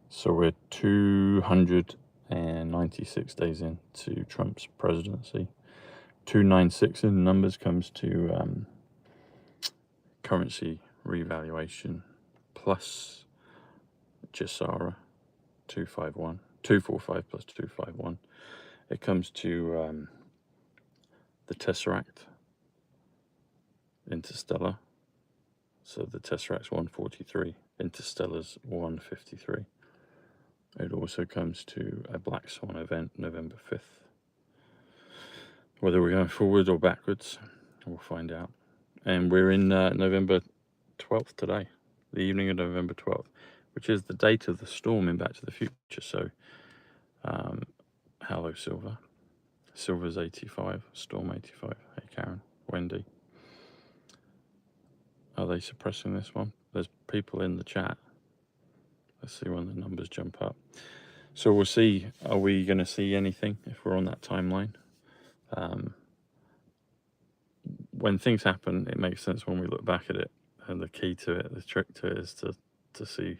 So we're 296 days into Trump's presidency. 296 in numbers comes to currency revaluation plus Gisara 245 plus 251. It comes to the Tesseract Interstellar. So the Tesseract's 143, Interstellar's 153. It also comes to a Black Swan event November 5th. Whether we're going forward or backwards, we'll find out. And we're in November 12th today, the evening of November 12th, which is the date of the storm in Back to the Future. So, hello, Silver. Silver's 85, Storm 85. Hey, Karen, Wendy. Are they suppressing this one? There's people in the chat. Let's see when the numbers jump up. So we'll see, are we going to see anything if we're on that timeline? When things happen, it makes sense when we look back at it. And the key to it, the trick to it is to see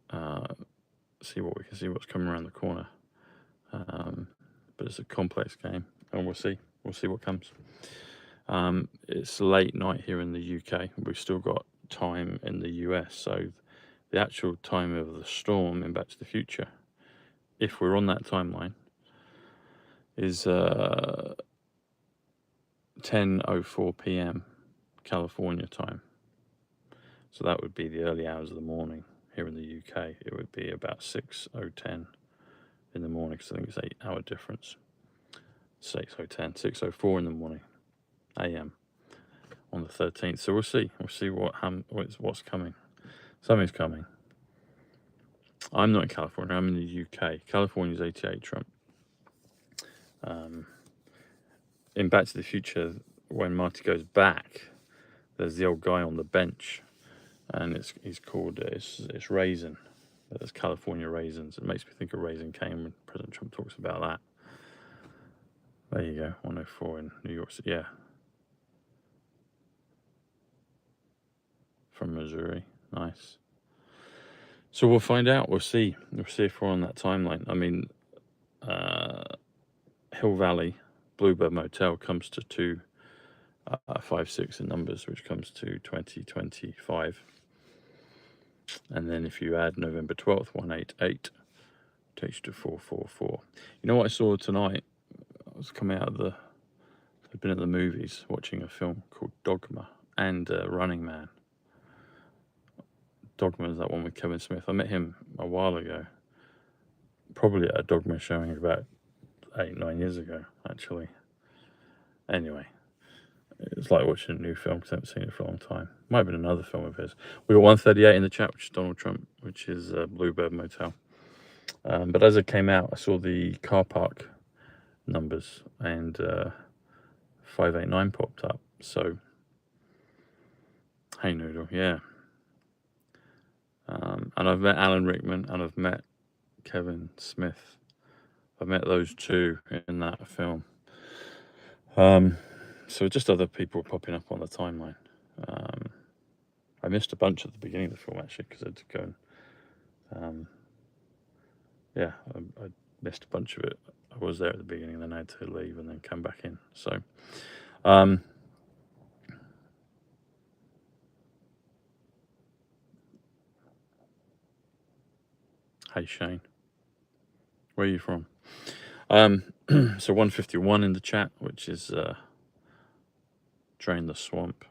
what we can see, what's coming around the corner. But it's a complex game, and we'll see what comes. It's late night here in the UK. We've still got time in the US, so the actual time of the storm in Back to the Future, if we're on that timeline, is 10:04 p.m. California time. So that would be the early hours of the morning here in the UK. It would be about 6:10 in the morning, because I think it's 8-hour difference. 6:10, 6:04 in the morning, AM on the 13th. So we'll see what's coming. Something's coming. I'm not in California. I'm in the UK. California's 88 Trump. In Back to the Future, when Marty goes back, there's the old guy on the bench, and it's called it's Raisin. There's California raisins. It makes me think of Raisin Cane when President Trump talks about that. There you go, 104 in New York City. Yeah, from Missouri. Nice. So we'll find out. We'll see if we're on that timeline. I mean, Hill Valley Bluebird Motel comes to 256 in numbers, which comes to 2025. And then if you add November 12th, 188, takes you to 444. You know what I saw tonight? I was coming out of I'd been at the movies watching a film called Dogma and Running Man. Dogma is that one with Kevin Smith. I met him a while ago, probably at a Dogma showing about 8-9 years ago, actually. Anyway, it's like watching a new film because I haven't seen it for a long time. Might have been another film of his. We got 138 in the chat, which is Donald Trump, which is Bluebird Motel. But as it came out, I saw the car park numbers, and 589 popped up. So, hey Noodle, yeah. And I've met Alan Rickman, and I've met Kevin Smith. I've met those two in that film. So just other people popping up on the timeline. I missed a bunch at the beginning of the film, actually, because I had to go and I missed a bunch of it. I was there at the beginning, and then I had to leave and then come back in. So hey Shane, where are you from? So 151 in the chat, which is Drain the Swamp.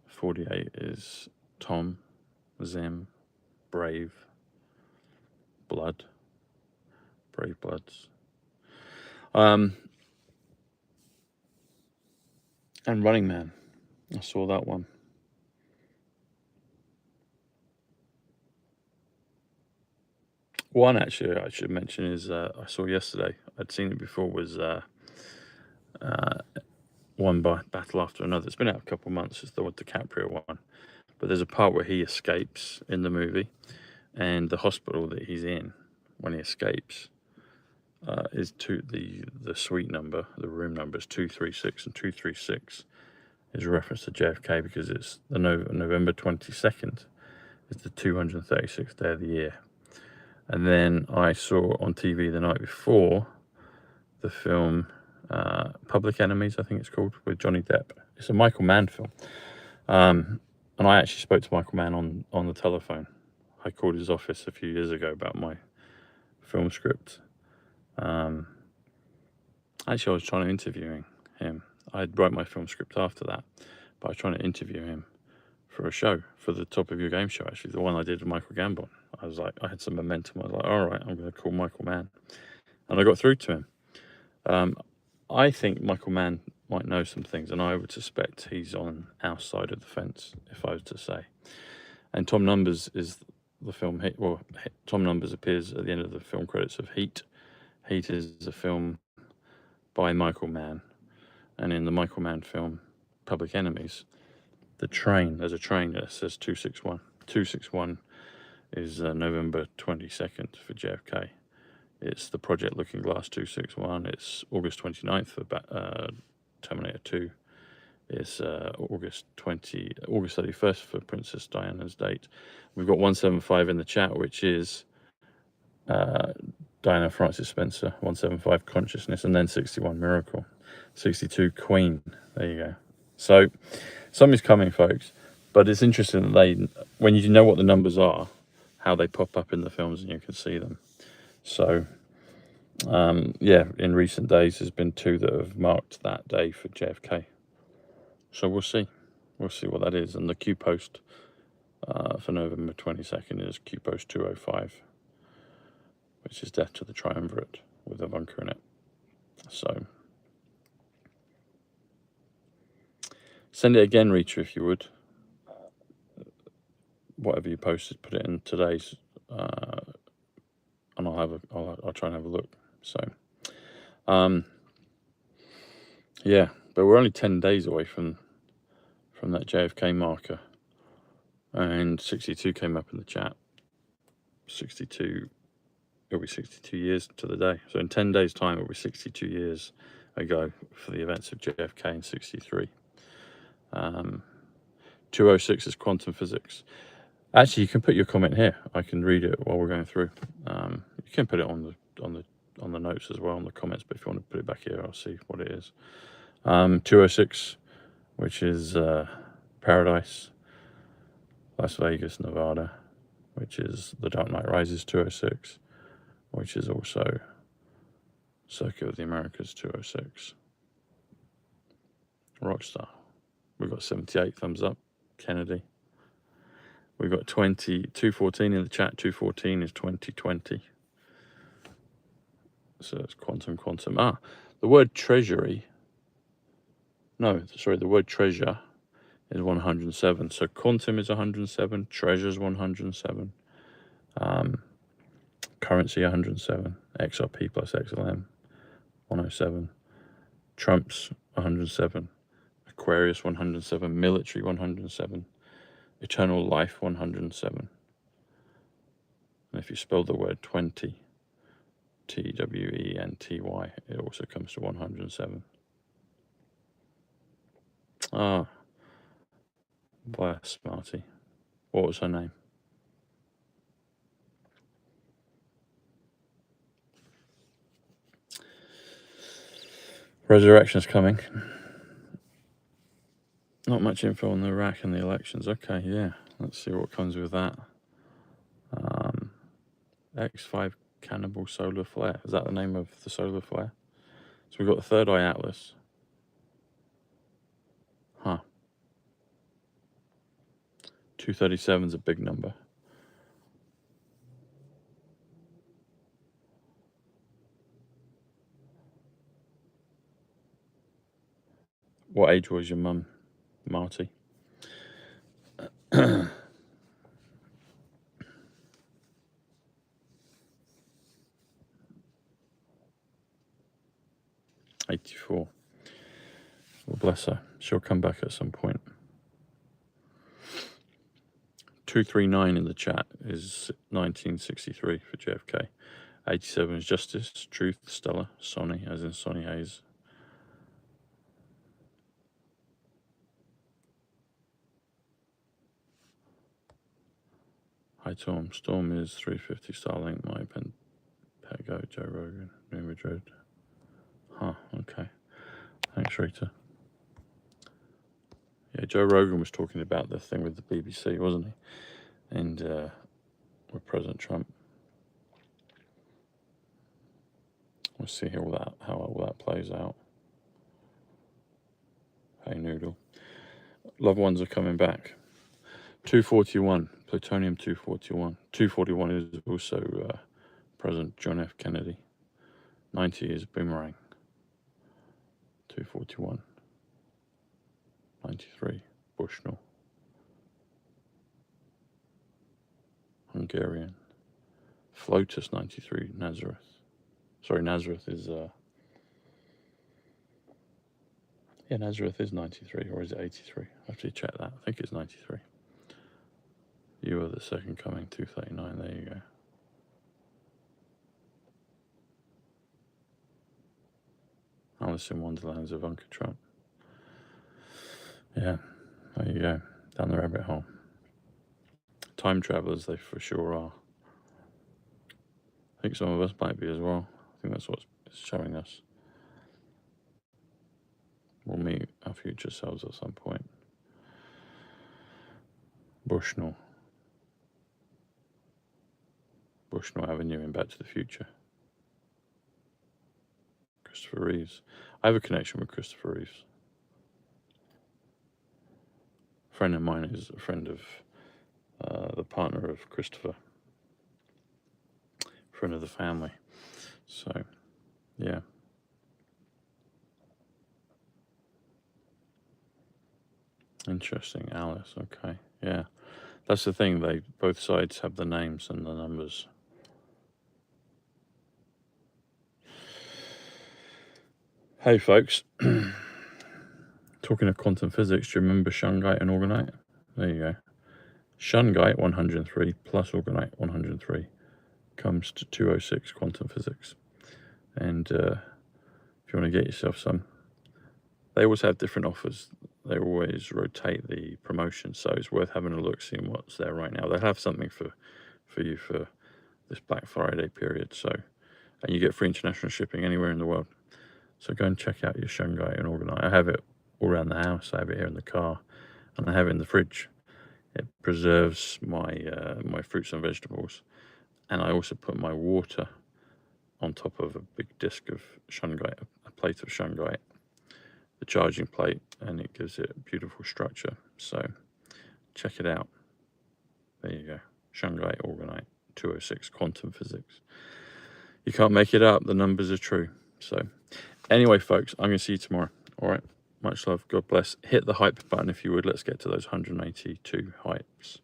48 is Tom, Zim, Brave Blood, Brave Bloods. And Running Man, I saw that one. One, actually, I should mention is I saw yesterday. I'd seen it before. Was One by Battle After Another. It's been out a couple of months. It's the DiCaprio one. But there's a part where he escapes in the movie, and the hospital that he's in when he escapes is the suite number, the room number is 236, and 236 is a reference to JFK because it's the November 22nd is the 236th day of the year. And then I saw on TV the night before the film Public Enemies, I think it's called, with Johnny Depp. It's a Michael Mann film. And I actually spoke to Michael Mann on the telephone. I called his office a few years ago about my film script. Actually, I was trying to interview him. I wrote my film script after that, but I was trying to interview him for a show, for the Top of Your Game show, actually, the one I did with Michael Gambon. I was like, I had some momentum. I was like, all right, I'm going to call Michael Mann. And I got through to him. I think Michael Mann might know some things, and I would suspect he's on our side of the fence, if I was to say. And Tom Numbers is the film Heat. Well, Tom Numbers appears at the end of the film credits of Heat. Heat is a film by Michael Mann, and in the Michael Mann film Public Enemies, there's a train that says 261. 261 is November 22nd for JFK. It's the Project Looking Glass 261. It's August 29th for Terminator 2. It's August 31st for Princess Diana's date. We've got 175 in the chat, which is Diana Francis Spencer, 175 Consciousness, and then 61 Miracle, 62 Queen. There you go. So something's coming, folks. But it's interesting that when you know what the numbers are, how they pop up in the films and you can see them. So, yeah, in recent days, there's been 2 that have marked that day for JFK. So we'll see. We'll see what that is. And the Q post for November 22nd is Q post 205, which is Death to the Triumvirate with a bunker in it. So send it again, Rita, if you would. Whatever you posted, put it in today's, and I'll try and have a look. So, yeah, but we're only 10 days away from that JFK marker, and 62 came up in the chat. 62, it'll be 62 years to the day. So in 10 days' time, it'll be 62 years ago for the events of JFK in 63. 206 is quantum physics. Actually, you can put your comment here. I can read it while we're going through. You can put it on the notes as well, on the comments, but if you want to put it back here, I'll see what it is. 206, which is Paradise, Las Vegas, Nevada, which is The Dark Knight Rises 206, which is also Circuit of the Americas 206. Rockstar. We've got 78 thumbs up. Kennedy. We've got 214 in the chat. 214 is 2020. So it's quantum. The word treasury. No, sorry, the word treasure is 107. So quantum is 107. Treasure is 107. Currency 107. XRP plus XLM 107. Trump's 107. Aquarius 107. Military 107. Eternal life 107. And if you spell the word 20, TWENTY, it also comes to 107. Ah, by a smarty. What was her name? Resurrection's coming. Not much info on the Iraq and the elections. Okay, yeah. Let's see what comes with that. X5 Cannibal Solar Flare. Is that the name of the solar flare? So we've got the Third Eye Atlas. Huh. 237 is a big number. What age was your mum, Marty? 84. Well, bless her. She'll come back at some point. 239 in the chat is 1963 for JFK. 87 is Justice, Truth, Stella, Sonny, as in Sonny Hayes. Hi Tom, Storm is 350 Starlink, my Pego, Joe Rogan, New Madrid. Huh, okay. Thanks, Rita. Yeah, Joe Rogan was talking about the thing with the BBC, wasn't he? And with President Trump. We'll see how all that plays out. Hey Noodle. Loved ones are coming back. 241, plutonium 241. 241 is also President John F. Kennedy. 90 is Boomerang. 241. 93, Bushnell. Hungarian. Flotus 93, Nazareth. Sorry, Nazareth is yeah, Nazareth is 93, or is it 83? I have to check that. I think it's 93. You are the second coming, 239. There you go. Alice in Wonderland's Ivanka Trump. Yeah, there you go. Down the rabbit hole. Time travelers, they for sure are. I think some of us might be as well. I think that's what it's showing us. We'll meet our future selves at some point. Bushnell Avenue in Back to the Future. Christopher Reeves. I have a connection with Christopher Reeves. A friend of mine is a friend of the partner of Christopher. Friend of the family. So, yeah. Interesting, Alice. Okay, yeah. That's the thing. Both sides have the names and the numbers. Hey, folks. Talking of quantum physics, do you remember Shungite and Orgonite? There you go. Shungite 103 plus Orgonite 103 comes to 206 quantum physics. And if you want to get yourself some, they always have different offers. They always rotate the promotion, so it's worth having a look, seeing what's there right now. They'll have something for you for this Black Friday period. So, and you get free international shipping anywhere in the world. So go and check out your Shungite and Orgonite. I have it all around the house. I have it here in the car, and I have it in the fridge. It preserves my my fruits and vegetables, and I also put my water on top of a big disc of Shungite, a plate of Shungite, the charging plate, and it gives it a beautiful structure. So check it out. There you go. Shungite, Orgonite, 206 quantum physics. You can't make it up. The numbers are true. So anyway, folks, I'm going to see you tomorrow. All right. Much love. God bless. Hit the hype button if you would. Let's get to those 182 hypes.